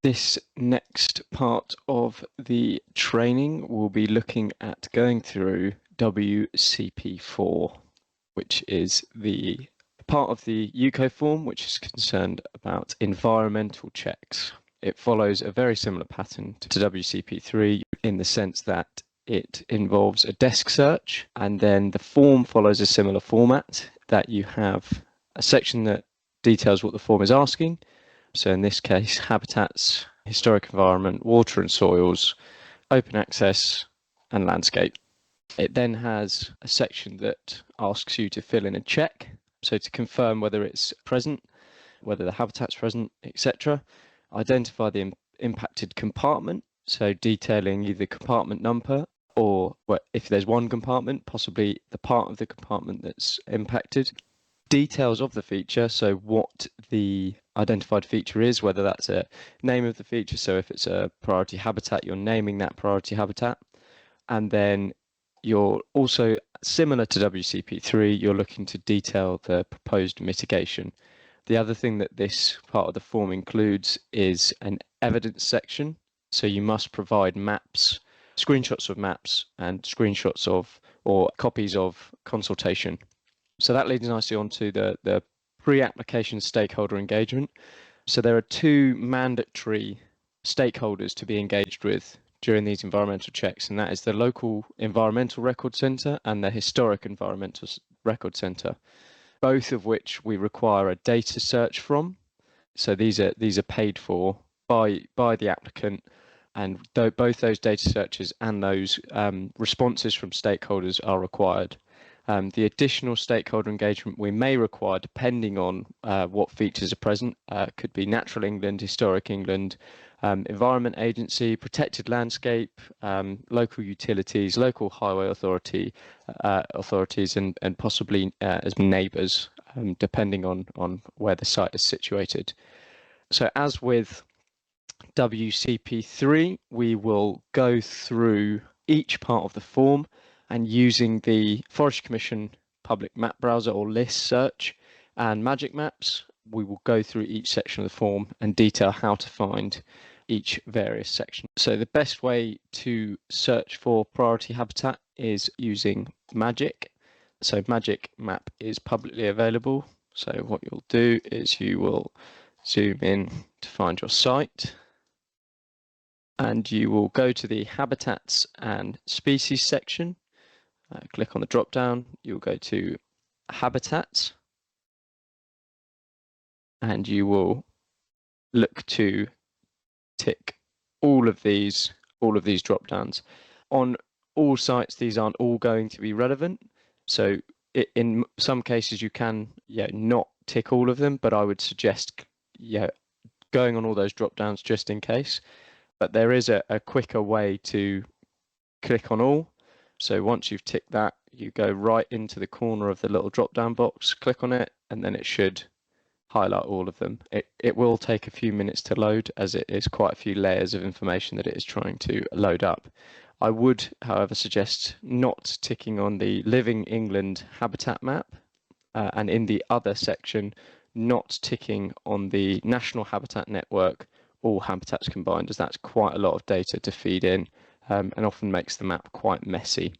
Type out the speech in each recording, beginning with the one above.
This next part of the training will be looking at going through WCP4, which is the part of the EWCO form which is concerned about environmental checks. It follows a very similar pattern to WCP3 in the sense that it involves a desk search, and then the form follows a similar format, that you have a section that details what the form is asking. So in this case, habitats, historic environment, water and soils, open access, and landscape. It then has a section that asks you to fill in a check, so to confirm whether it's present, whether the habitat's present, etc. Identify the impacted compartment, so detailing either compartment number or if there's one compartment, possibly the part of the compartment that's impacted. Details of the feature, so what the identified feature is, whether that's a name of the feature, so if it's a priority habitat, you're naming that priority habitat. And then you're also, similar to WCP3, you're looking to detail the proposed mitigation. The other thing that this part of the form includes is an evidence section. So you must provide maps, screenshots of maps, and screenshots of or copies of consultation. So that leads nicely on to the pre-application stakeholder engagement. So there are two mandatory stakeholders to be engaged with during these environmental checks, and that is the local environmental record centre and the historic environmental record centre, both of which we require a data search from. So these are paid for by the applicant, and both those data searches and those responses from stakeholders are required. The additional stakeholder engagement we may require, depending on what features are present, could be Natural England, Historic England, Environment Agency, Protected Landscape, local utilities, local highway authorities, and possibly as neighbours, depending on where the site is situated. So as with WCP3, we will go through each part of the form, and using the Forestry Commission public map browser or list search and magic maps, we will go through each section of the form and detail how to find each various section. So the best way to search for priority habitat is using Magic. So Magic Map is publicly available. So what you'll do is you will zoom in to find your site, and you will go to the Habitats and Species section. Click on the drop down, you'll go to Habitats, and you will look to tick all of these drop downs. On all sites, these aren't all going to be relevant, so in some cases you can not tick all of them, but I would suggest going on all those drop downs just in case. But there is a quicker way to click on all. So once you've ticked that, you go right into the corner of the little drop down box, click on it, and then it should highlight all of them. It will take a few minutes to load, as it is quite a few layers of information that it is trying to load up. I would, however, suggest not ticking on the Living England habitat map, and in the other section, not ticking on the National Habitat Network, all habitats combined, as that's quite a lot of data to feed in, and often makes the map quite messy.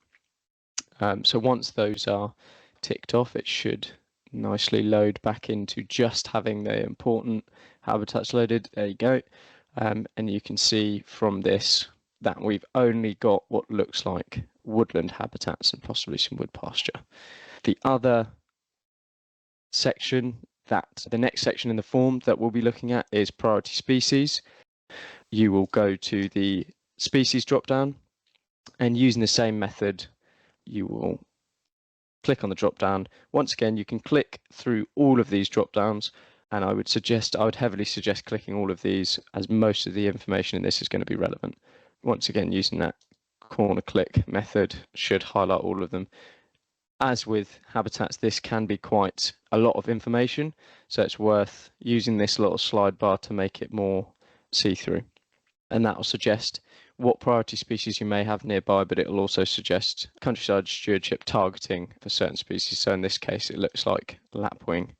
So once those are ticked off, it should nicely load back into just having the important habitats loaded. There you go. And you can see from this that we've only got what looks like woodland habitats and possibly some wood pasture. The other section, the next section in the form that we'll be looking at, is priority species. You will go to the species drop down, and using the same method, you will click on the drop down. Once again, you can click through all of these drop downs, and I would heavily suggest clicking all of these, as most of the information in this is going to be relevant. Once again, using that corner click method should highlight all of them. As with habitats, this can be quite a lot of information, so it's worth using this little slide bar to make it more see-through. And that will suggest what priority species you may have nearby, but it will also suggest countryside stewardship targeting for certain species. So in this case, it looks like lapwing.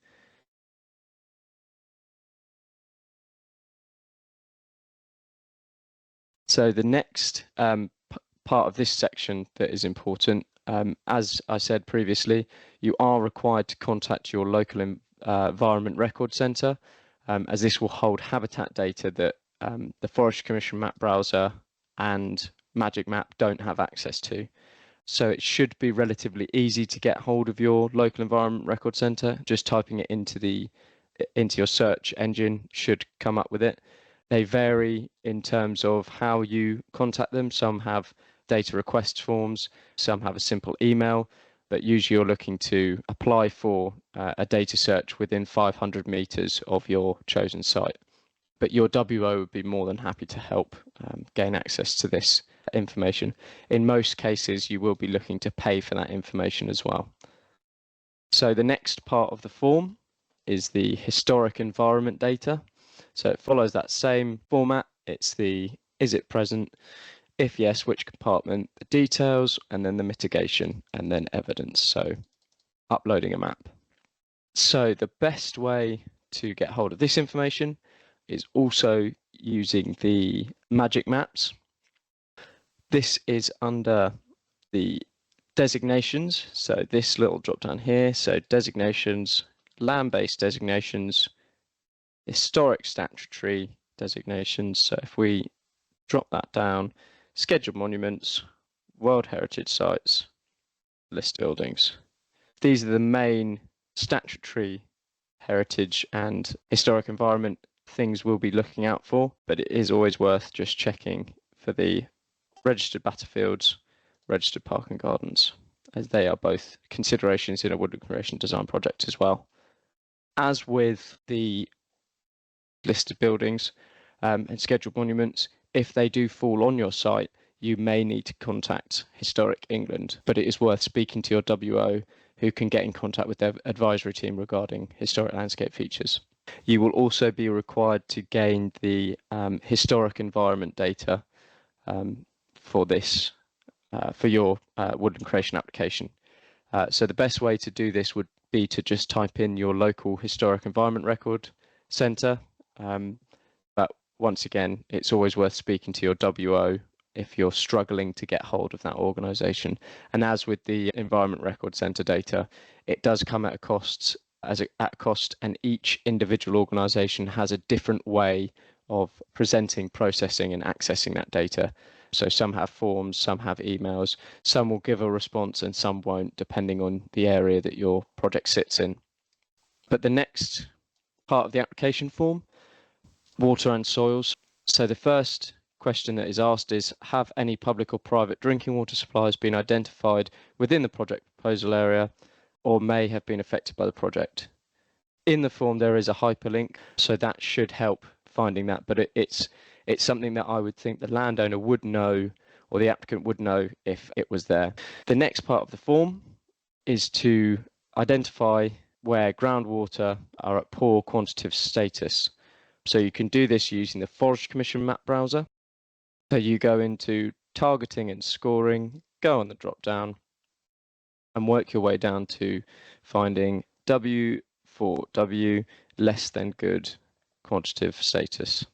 So the next part of this section that is important, as I said previously, you are required to contact your local Environment Record Centre, as this will hold habitat data that the Forestry Commission map browser and Magic Map don't have access to. So it should be relatively easy to get hold of your local Environment Record Centre. Just typing it into your search engine should come up with it. They vary in terms of how you contact them. Some have data request forms, some have a simple email, but usually you're looking to apply for a data search within 500 meters of your chosen site. But your WO would be more than happy to help gain access to this information. In most cases, you will be looking to pay for that information as well. So the next part of the form is the historic environment data. So it follows that same format. It's the is it present, if yes, which compartment, the details, and then the mitigation, and then evidence. So uploading a map. So the best way to get hold of this information is also using the Magic Maps. This is under the designations. So this little drop down here. So designations, land-based designations, historic statutory designations. So if we drop that down, scheduled monuments, World Heritage Sites, list buildings. These are the main statutory heritage and historic environment things we'll be looking out for, but it is always worth just checking for the registered battlefields, registered park and gardens, as they are both considerations in a woodland creation design project as well. As with the listed buildings and scheduled monuments, if they do fall on your site, you may need to contact Historic England, but it is worth speaking to your WO who can get in contact with their advisory team regarding historic landscape features. You will also be required to gain the historic environment data for this, for your woodland creation application. So the best way to do this would be to just type in your local historic environment record centre. But once again, it's always worth speaking to your WO if you're struggling to get hold of that organisation. And as with the Environment Record Centre data, it does come at a cost, and each individual organisation has a different way of presenting, processing and accessing that data. So some have forms, some have emails, some will give a response and some won't, depending on the area that your project sits in. But the next part of the application form, water and soils. So the first question that is asked is, have any public or private drinking water supplies been identified within the project proposal area or may have been affected by the project? In the form there is a hyperlink, so that should help finding that, but it's something that I would think the landowner would know, or the applicant would know if it was there. The next part of the form is to identify where groundwater are at poor quantitative status. So you can do this using the Forestry Commission map browser. So you go into targeting and scoring, go on the drop down and work your way down to finding W for W less than good quantitative status.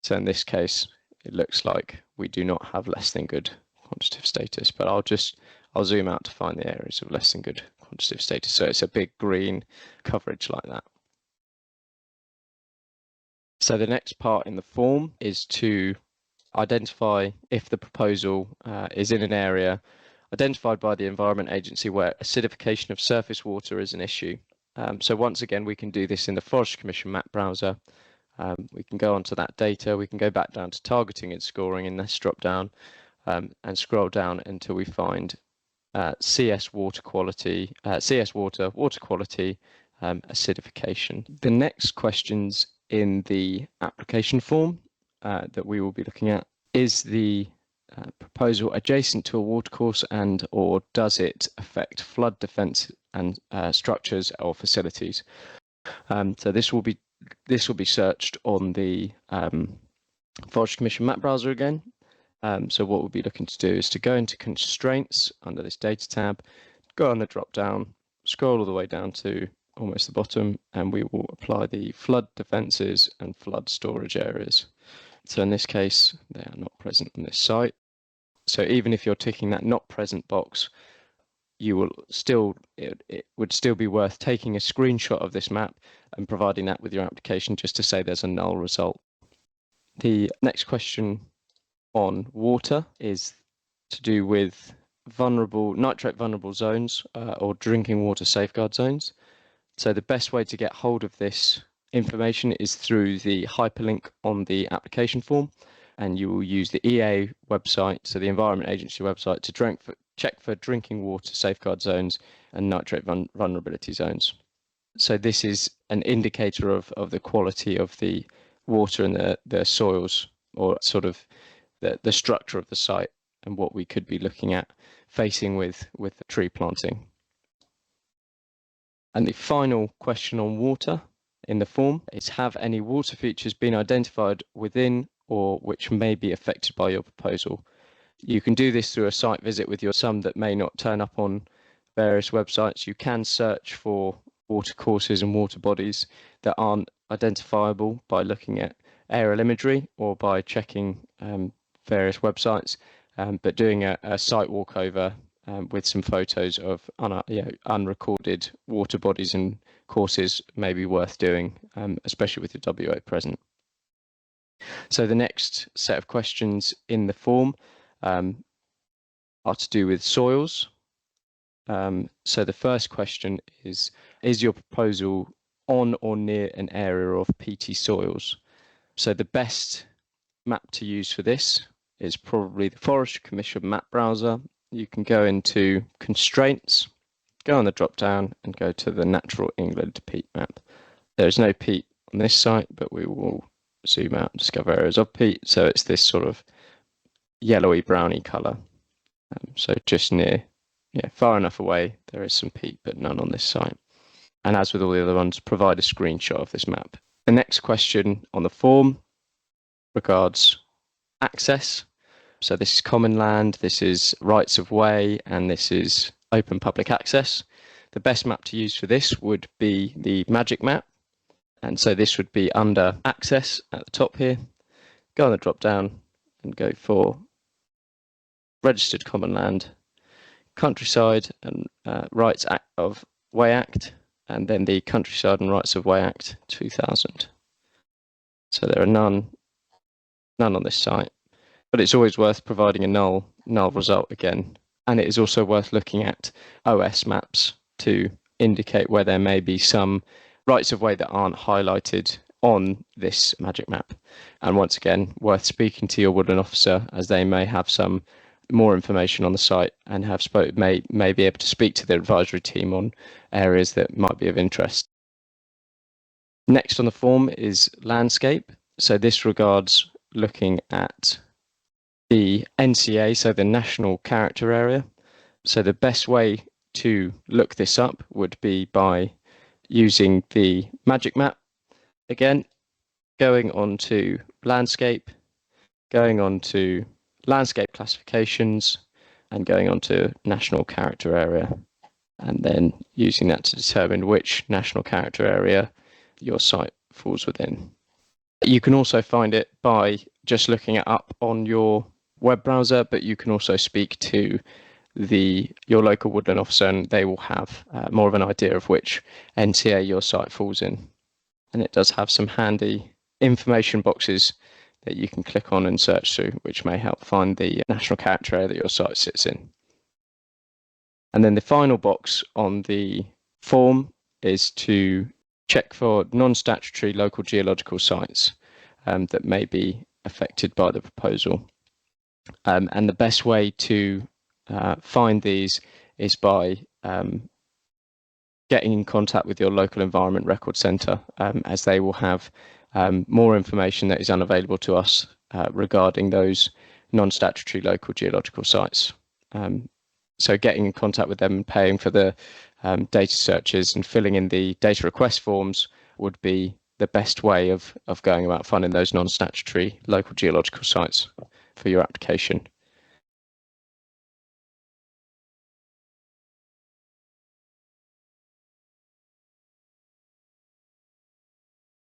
So in this case, it looks like we do not have less than good quantitative status, but I'll zoom out to find the areas of less than good quantitative status. So it's a big green coverage like that. So the next part in the form is to identify if the proposal is in an area identified by the Environment Agency where acidification of surface water is an issue. So once again, we can do this in the Forestry Commission map browser. We can go onto that data, we can go back down to targeting and scoring in this drop down and scroll down until we find CS water quality, water quality, acidification. The next questions in the application form that we will be looking at is the proposal adjacent to a watercourse and or does it affect flood defence and structures or facilities? So this will be searched on the Forestry Commission map browser again. So what we'll be looking to do is to go into constraints under this data tab, go on the drop down, scroll all the way down to almost the bottom, and we will apply the flood defences and flood storage areas. So in this case, they are not present on this site. So even if you're ticking that not present box, you will still, it would still be worth taking a screenshot of this map and providing that with your application just to say there's a null result. The next question on water is to do with nitrate vulnerable zones or drinking water safeguard zones. So the best way to get hold of this information is through the hyperlink on the application form, and you will use the EA website, so the Environment Agency website, to check for drinking water safeguard zones and nitrate vulnerability zones. So this is an indicator of the quality of the water and the soils, or sort of the structure of the site and what we could be looking at facing with the tree planting. And the final question on water in the form is, have any water features been identified within or which may be affected by your proposal? You can do this through a site visit with some that may not turn up on various websites. You can search for water courses and water bodies that aren't identifiable by looking at aerial imagery or by checking various websites, but doing a site walkover with some photos of unrecorded water bodies and courses may be worth doing, especially with your WA present. So the next set of questions in the form are to do with soils. So the first question is your proposal on or near an area of peaty soils? So the best map to use for this is probably the Forestry Commission map browser. You can go into constraints, go on the drop down and go to the Natural England peat map. There's no peat on this site, but we will zoom out and discover areas of peat. So it's this sort of yellowy browny colour. So just near, far enough away, there is some peat, but none on this site. And as with all the other ones, provide a screenshot of this map. The next question on the form regards access. So this is common land, this is rights of way, and this is open public access. The best map to use for this would be the magic map. And so this would be under access at the top here. Go on the drop down and go for registered common land, countryside and rights of way act, and then the Countryside and Rights of Way Act 2000. So there are none on this site, but it's always worth providing a null result again. And it is also worth looking at OS maps to indicate where there may be some rights of way that aren't highlighted on this magic map. And once again, worth speaking to your woodland officer, as they may have some more information on the site and may be able to speak to the advisory team on areas that might be of interest. Next on the form is landscape. So this regards looking at the NCA, so the National Character Area. So the best way to look this up would be by using the magic map. Again, going on to landscape, going on to landscape classifications, and going on to National Character Area, and then using that to determine which National Character Area your site falls within. You can also find it by just looking it up on your web browser, but you can also speak to your local woodland officer and they will have more of an idea of which NCA your site falls in. And it does have some handy information boxes that you can click on and search through, which may help find the national character area that your site sits in. And then the final box on the form is to check for non-statutory local geological sites that may be affected by the proposal. And the best way to find these is by getting in contact with your local environment record centre, as they will have more information that is unavailable to us regarding those non-statutory local geological sites. So getting in contact with them and paying for the data searches and filling in the data request forms would be the best way of going about finding those non-statutory local geological sites for your application.